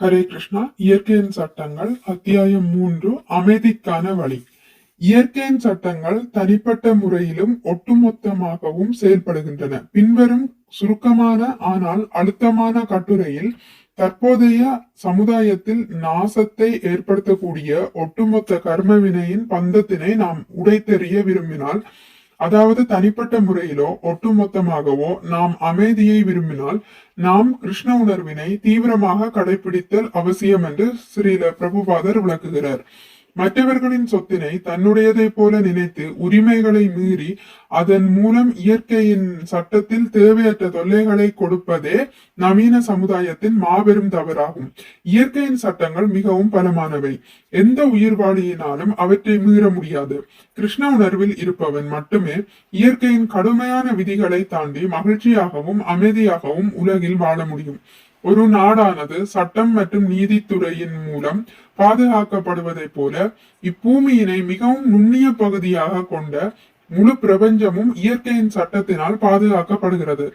ஹரே கிருஷ்ணா. இயற்கையின் சட்டங்கள் அத்தியாயம் 3 அமைதிக்கான வழி. இயற்கையின் சட்டங்கள் தனிப்பட்ட முறையிலும் ஒட்டுமொத்தமாகவும் செயல்படுகின்றன. பின்வரும் சுருக்கமான ஆனால் அழுத்தமான கட்டுரையில் தற்போதைய சமுதாயத்தில் நாசத்தை ஏற்படுத்தக்கூடிய ஒட்டுமொத்த கர்மவினையின் பந்தத்தினை நாம் உடைத்தெறிய விரும்பினால், அதாவது தனிப்பட்ட முறையிலோ ஒட்டுமொத்தமாகவோ நாம் அமைதியை விரும்பினால் நாம் கிருஷ்ண உணர்வினை தீவிரமாக கடைபிடித்தல் அவசியம் என்று ஸ்ரீல பிரபுபாதர் விளக்குகிறார். மற்றவர்களின் சொத்தினை தன்னுடையதை போல நினைத்து உரிமைகளை மீறி அதன் மூலம் இயற்கையின் சட்டத்தில் தேவையற்ற தொல்லைகளை கொடுப்பதே நவீன சமுதாயத்தின் மாபெரும் தவறாகும். இயற்கையின் சட்டங்கள் மிகவும் பலமானவை. எந்த உயிர்வாளியினாலும் அவற்றை மீற முடியாது. கிருஷ்ண உணர்வில் இருப்பவன் மட்டுமே இயற்கையின் கடுமையான விதிகளை தாண்டி மகிழ்ச்சியாகவும் அமைதியாகவும் உலகில் வாழ முடியும். ஒரு நாடானது சட்டம் மற்றும் நீதித்துறையின் மூலம் பாதுகாக்கப்படுவதைப் போல இப்பூமியினை மிகவும் நுண்ணிய பகுதியாக கொண்ட முழு பிரபஞ்சமும் இயற்கையின் சட்டத்தினால் பாதுகாக்கப்படுகிறது.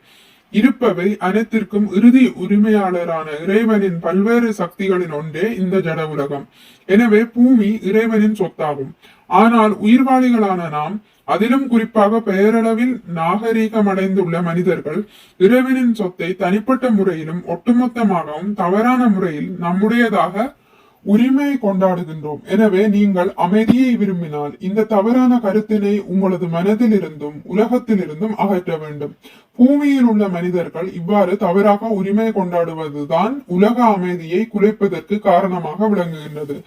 இருப்பவை அனைத்திற்கும் இறுதி உரிமையாளரான இறைவனின் பல்வேறு சக்திகளின் ஒன்றே இந்த ஜட உலகம். எனவே பூமி இறைவனின் சொத்தாகும். ஆனால் உயிர்வாளிகளான நாம், அதிலும் குறிப்பாக பெயரளவில் நாகரீகமடைந்துள்ள மனிதர்கள், இறைவனின் சொத்தை தனிப்பட்ட முறையிலும் ஒட்டுமொத்தமாகவும் தவறான முறையில் நம்முடையதாக உரிமை கொண்டாடுகின்றோம். எனவே நீங்கள் அமைதியை விரும்பினால் இந்த தவறான கருத்தினை உங்களது மனதிலிருந்தும் உலகத்திலிருந்தும் அகற்ற வேண்டும். பூமியில் உள்ள மனிதர்கள் இவ்வாறு தவறாக உரிமை கொண்டாடுவதுதான் உலக அமைதியை குலைப்பதற்கு காரணமாக விளங்குகின்றது.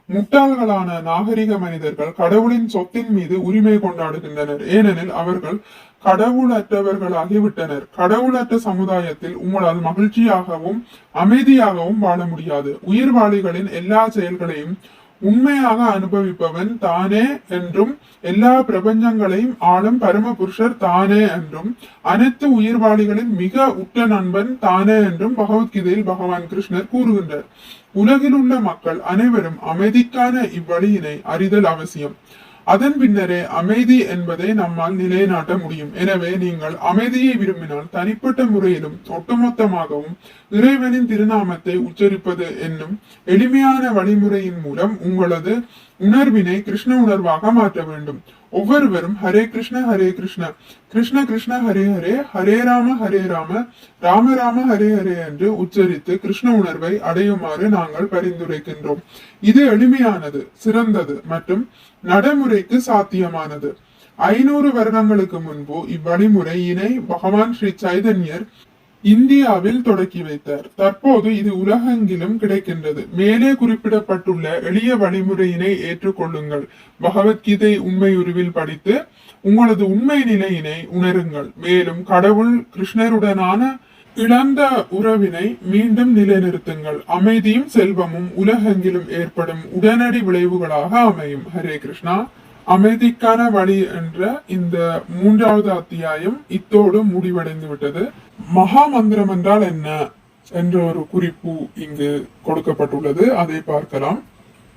முட்டாள்களான நாகரிக மனிதர்கள் கடவுளின் சொத்தின் மீது உரிமை கொண்டாடுகின்றனர். ஏனெனில் அவர்கள் கடவுளற்றவர்களாகிவிட்டனர். கடவுளற்ற சமுதாயத்தில் உங்களால் மகிழ்ச்சியாகவும் அமைதியாகவும் வாழ முடியாது. உயிர்வாளிகளின் எல்லா செயல்களையும் உண்மையாக அனுபவிப்பவன் தானே என்றும், எல்லா பிரபஞ்சங்களையும் ஆளும் பரமபுருஷர் தானே என்றும், அனைத்து உயிர்வாளிகளின் மிக உற்ற நண்பன் தானே என்றும் பகவத்கீதையில் பகவான் கிருஷ்ணர் கூறுகின்றார். உலகில் உள்ள மக்கள் அனைவரும் அமைதிக்கான இவ்வழியினை அறிதல் அவசியம். அதன் பின்னரே அமைதி என்பதை நம்மால் நிலைநாட்ட முடியும். எனவே நீங்கள் அமைதியை விரும்பினால் தனிப்பட்ட முறையிலும் ஒட்டுமொத்தமாகவும் இறைவனின் திருநாமத்தை உச்சரிப்பது என்னும் எளிமையான வழிமுறையின் மூலம் உங்களது உணர்வினை கிருஷ்ண உணர்வாக மாற்ற வேண்டும். ஒவ்வொருவரும் ஹரே கிருஷ்ண கிருஷ்ண கிருஷ்ண ஹரே ஹரே, ஹரே ராம ராம ராம ஹரே ஹரே என்று உச்சரித்து கிருஷ்ண உணர்வை அடையுமாறு நாங்கள் பரிந்துரைக்கின்றோம். இது எளிமையானது, சிறந்தது மற்றும் நடைமுறைக்கு சாத்தியமானது. 500 வருடங்களுக்கு முன்பு இவ்வழிமுறையினை பகவான் ஸ்ரீ சைதன்யர் இந்தியாவில் தொடக்கி வைத்தார். தற்போது இது உலகெங்கிலும் கிடைக்கின்றது. மேலே குறிப்பிடப்பட்டுள்ள எளிய வழிமுறையினை ஏற்றுக்கொள்ளுங்கள். பகவத்கீதை உண்மை உருவில் படித்து உங்களது உண்மை நிலையினை உணருங்கள். மேலும் கடவுள் கிருஷ்ணருடனான இழந்த உறவினை மீண்டும் நிலைநிறுத்துங்கள். அமைதியும் செல்வமும் உலகெங்கிலும் ஏற்படும் உடனடி விளைவுகளாக அமையும். ஹரே கிருஷ்ணா. அமைதிக்கான வழி என்ற இந்த 3வது அத்தியாயம் இத்தோடு முடிவடைந்து விட்டது. மகா மந்திரம் என்றால் என்ன என்ற ஒரு குறிப்பு இங்கு கொடுக்கப்பட்டுள்ளது. அதை பார்க்கலாம்.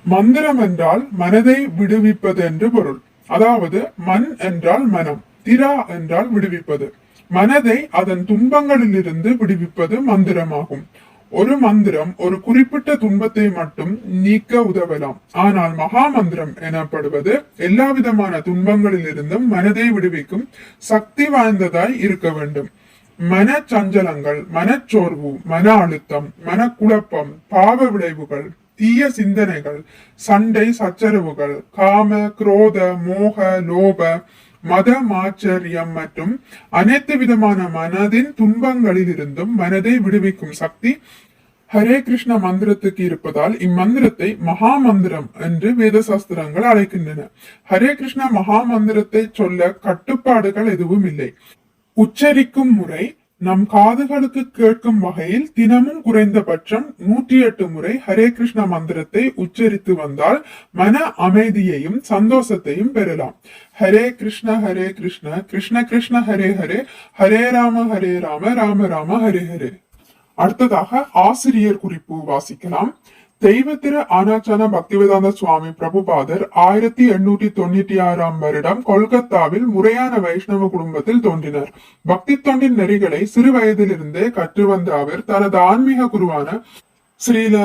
மந்திரம் என்றால் மனதை விடுவிப்பது என்று பொருள். அதாவது மன் என்றால் மனம், திரா என்றால் விடுவிப்பது. மனதை அதன் துன்பங்களில் இருந்து விடுவிப்பது மந்திரமாகும். ஒரு மந்திரம் ஒரு குறிப்பிட்ட துன்பத்தை மட்டும் நீக்க உதவலாம். ஆனால் மகா மந்திரம் எனப்படுவது எல்லா விதமான துன்பங்களில் இருந்தும் மனதை விடுவிக்கும் சக்தி வாய்ந்ததாய் இருக்க வேண்டும். மன சஞ்சலங்கள், மனச்சோர்வு, மன அழுத்தம், மனக்குழப்பம், பாவ விளைவுகள், தீய சிந்தனைகள், சண்டை சச்சரவுகள், காம, குரோத, மோக, லோப, மத மாச்சரியம் மற்றும் அனைத்து விதமான மனதின் துன்பங்களில் இருந்தும் மனதை விடுவிக்கும் சக்தி ஹரே கிருஷ்ண மந்திரத்துக்கு இருப்பதால் இம்மந்திரத்தை மகா மந்திரம் என்று வேத சாஸ்திரங்கள் அழைக்கின்றன. ஹரே கிருஷ்ண மகா மந்திரத்தை சொல்ல கட்டுப்பாடுகள் எதுவும் இல்லை. உச்சரிக்கும் முறை நம் காதுகளுக்கு கேட்கும் வகையில் தினமும் குறைந்தபட்சம் 108 முறை ஹரே கிருஷ்ண மந்திரத்தை உச்சரித்து வந்தால் மன அமைதியையும் சந்தோஷத்தையும் பெறலாம். ஹரே கிருஷ்ண கிருஷ்ண கிருஷ்ண ஹரே ஹரே, ஹரே ராம ராம ராம ஹரே ஹரே. அடுத்ததாக ஆசிரியர் குறிப்பு வாசிக்கலாம். தெய்வத்திரு ஆனாச்சான பக்திவேதாந்த சுவாமி பிரபுபாதர் 1896 வருடம் கொல்கத்தாவில் முறையான வைஷ்ணவ குடும்பத்தில் தோன்றினார். பக்தி தொண்டின் நெறிகளை சிறு வயதிலிருந்தே கற்று வந்த அவர் தனது ஆன்மீக குருவான ஸ்ரீல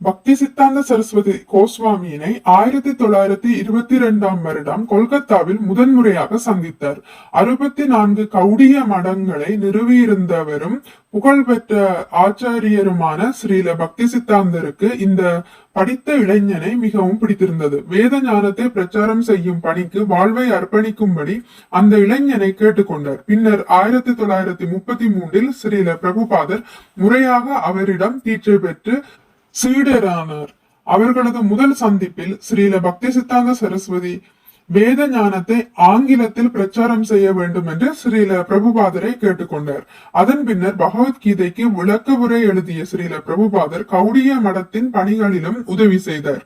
பக்தி சித்தாந்த சரஸ்வதி கோஸ்வாமியினை 1922 வருடம் கொல்கத்தாவில் முதன்முறையாக சந்தித்தார். 64 கௌடிய மடங்களை நிறுவியிருந்தவரும் புகழ்பெற்ற ஆச்சாரியருமான ஸ்ரீல பக்தி சித்தாந்தருக்கு இந்த படித்த இளைஞனை மிகவும் பிடித்திருந்தது. வேத ஞானத்தை பிரச்சாரம் செய்யும் பணிக்கு வாழ்வை அர்ப்பணிக்கும்படி அந்த இளைஞனை கேட்டுக்கொண்டார். பின்னர் 1933 ஸ்ரீல பிரபுபாதர் முறையாக அவரிடம் தீட்சை பெற்று சீடரானார். அவர்களது முதல் சந்திப்பில் ஸ்ரீல பக்தி சித்தாந்த சரஸ்வதி வேத ஞானத்தை ஆங்கிலத்தில் பிரச்சாரம் செய்ய வேண்டும் என்று ஸ்ரீல பிரபுபாதரை கேட்டுக்கொண்டார். அதன் பின்னர் பகவத்கீதைக்கு விளக்க உரை எழுதிய ஸ்ரீல பிரபுபாதர் கௌடிய மடத்தின் பணிகளிலும் உதவி செய்தார்.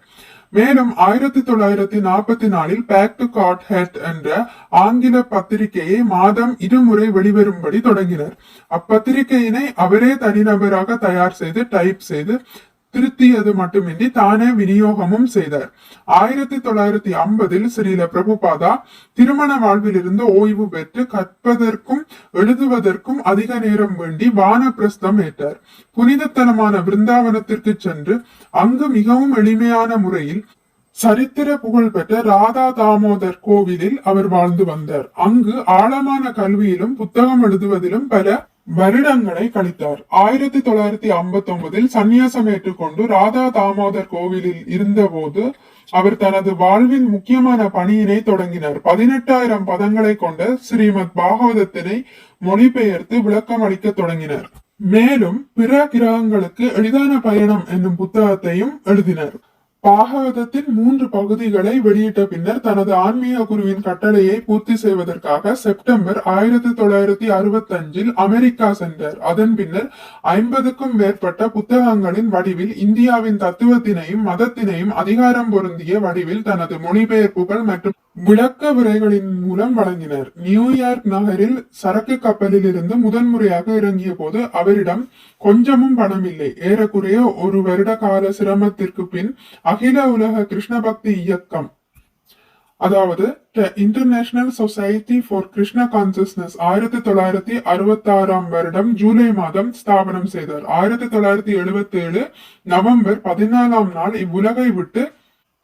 மேலும் 1944 பேக் டு காட் ஹெட் என்ற ஆங்கில பத்திரிகையை மாதம் 2 முறை வெளிவரும்படி தொடங்கினார். அப்பத்திரிகையினை அவரே தனிநபராக தயார் செய்து டைப் செய்து திருத்தியது மட்டுமின்றி தானே விநியோகமும் செய்தார். 1950 ஸ்ரீல பிரபுபாதா திருமண வாழ்விலிருந்து ஓய்வு பெற்று கற்பதற்கும் எழுதுவதற்கும் அதிக நேரம் வேண்டி வானப்பிரஸ்தம் ஏற்றார். புனிதத்தனமான பிருந்தாவனத்திற்கு சென்று அங்கு மிகவும் எளிமையான முறையில் சரித்திர புகழ்பெற்ற ராதா தாமோதர் கோவிலில் அவர் வாழ்ந்து வந்தார். அங்கு ஆழமான கல்வியிலும் புத்தகம் எழுதுவதிலும் பல வருடங்களை கழித்தார். 1959 சந்நியாசம் ஏற்றுக்கொண்டு ராதா தாமோதர் கோவிலில் இருந்தபோது அவர் தனது வாழ்வின் முக்கியமான பணியினை தொடங்கினார். 18,000 பதங்களை கொண்ட ஸ்ரீமத் பாகவதத்தினை மொழிபெயர்த்து விளக்கம் அளிக்க தொடங்கினார். மேலும் பிற கிரகங்களுக்கு எளிதான பயணம் என்னும் புத்தகத்தையும் எழுதினார். பாகவதத்தின் 3 பகுதிகளை வெளியிட்ட பின்னர் தனது ஆன்மீக குருவின் கட்டளையை பூர்த்தி செய்வதற்காக செப்டம்பர் 1965 அமெரிக்கா சென்றார். அதன் பின்னர் 50க்கும் மேற்பட்ட புத்தகங்களின் வடிவில் இந்தியாவின் தத்துவத்தினையும் மதத்தினையும் அதிகாரம் பொருந்திய வடிவில் தனது மொழிபெயர்ப்புகள் மற்றும் விளக்க உரைகளின் மூலம் வழங்கினார். நியூயார்க் நகரில் சரக்கு கப்பலில் இருந்து முதன்முறையாக இறங்கிய போது அவரிடம் கொஞ்சமும் பணம் இல்லை. ஏறக்குறைய 1 வருட கால சிரமத்திற்கு பின் அகில உலக கிருஷ்ண பக்தி இயக்கம், அதாவது international society for Krishna consciousness 1966 வருடம் ஜூலை மாதம் ஸ்தாபனம் செய்தார். 1977 நவம்பர் 14 இவ்வுலகை விட்டு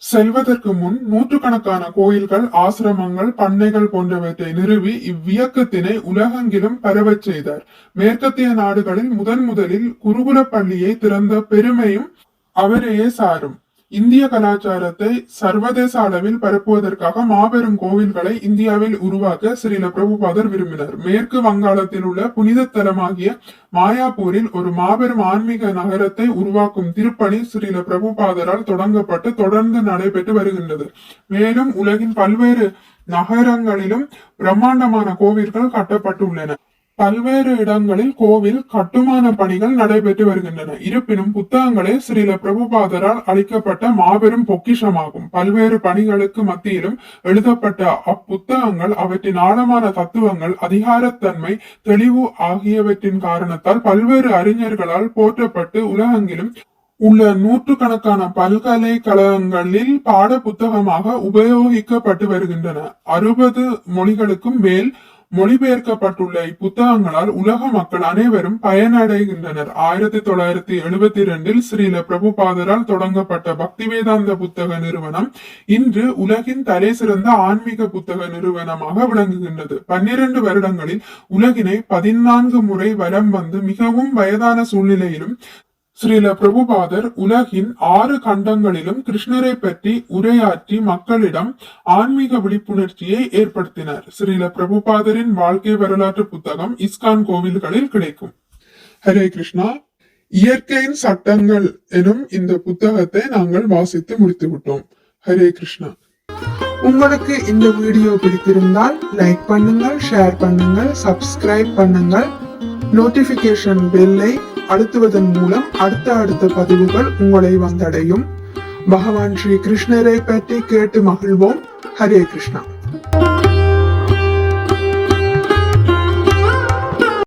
செல்வதற்கு முன் நூற்றுக்கணக்கான கோயில்கள், ஆசிரமங்கள், பண்ணைகள் போன்றவற்றை நிறுவி இவ்வியக்கத்தினை உலகெங்கிலும் பரவச் செய்தார். மேற்கத்திய நாடுகளில் முதலில் குருகுல பள்ளியை திறந்த பெருமையும் அவரையே சாரும். இந்திய கலாச்சாரத்தை சர்வதேச அளவில் பரப்புவதற்காக மாபெரும் கோவில்களை இந்தியாவில் உருவாக்க ஸ்ரீல பிரபுபாதர் விரும்பினார். மேற்கு வங்காளத்தில் உள்ள புனித தலமாகிய மாயாப்பூரில் ஒரு மாபெரும் ஆன்மீக நகரத்தை உருவாக்கும் திருப்பணி ஸ்ரீல பிரபுபாதரால் தொடங்கப்பட்டு தொடர்ந்து நடைபெற்று வருகின்றது. மேலும் உலகின் பல்வேறு நகரங்களிலும் பிரம்மாண்டமான கோவில்கள் கட்டப்பட்டுள்ளன. பல்வேறு இடங்களில் கோவில் கட்டுமான பணிகள் நடைபெற்று வருகின்றன. இருப்பினும் புத்தகங்களே ஸ்ரீல பிரபுபாதரால் அளிக்கப்பட்ட மாபெரும் பொக்கிஷமாகும். பல்வேறு பணிகளுக்கு மத்தியிலும் எழுதப்பட்ட அப்புத்தகங்கள் அவற்றின் ஆழமான தத்துவங்கள், அதிகாரத்தன்மை, தெளிவு ஆகியவற்றின் காரணத்தால் பல்வேறு அறிஞர்களால் போற்றப்பட்டு உலகெங்கிலும் உள்ள நூற்றுக்கணக்கான பல்கலைக்கழகங்களில் பாட புத்தகமாக உபயோகிக்கப்பட்டு வருகின்றன. 60 மொழிகளுக்கும் மேல் மொழிபெயர்க்கப்பட்டுள்ள இப்புத்தகங்களால் உலக மக்கள் அனைவரும் பயனடைகின்றனர். 1972 ஸ்ரீல பிரபுபாதரால் தொடங்கப்பட்ட பக்தி வேதாந்த புத்தக நிறுவனம் இன்று உலகின் தலை சிறந்த ஆன்மீக புத்தக நிறுவனமாக விளங்குகின்றது. 12 வருடங்களில் உலகினை 14 முறை வலம் வந்து மிகவும் வயதான சூழ்நிலையிலும் ஸ்ரீல பிரபுபாதர் உலகின் 6 கண்டங்களிலும் கிருஷ்ணரை பற்றி உரையாற்றி மக்களிடம் ஆன்மீக விழிப்புணர்ச்சியை ஏற்படுத்தினார். ஸ்ரீல பிரபுபாதரின் வாழ்க்கை வரலாற்று புத்தகம் இஸ்கான் கோவில்களில் கிடைக்கும். ஹரே கிருஷ்ணா. இயற்கையின் சட்டங்கள் எனும் இந்த புத்தகத்தை நாங்கள் வாசித்து முடித்து விட்டோம். ஹரே கிருஷ்ணா. உங்களுக்கு இந்த வீடியோ பிடித்திருந்தால் லைக் பண்ணுங்கள், ஷேர் பண்ணுங்கள், சப்ஸ்கிரைப் பண்ணுங்கள். நோட்டிபிகேஷன் பெல்லை அழுத்துவதன் மூலம் அடுத்த பதிவுகள் உங்களை வந்தடையும். பகவான் ஸ்ரீ கிருஷ்ணரை பற்றி கேட்டு மகிழ்வோம். ஹரே கிருஷ்ணா.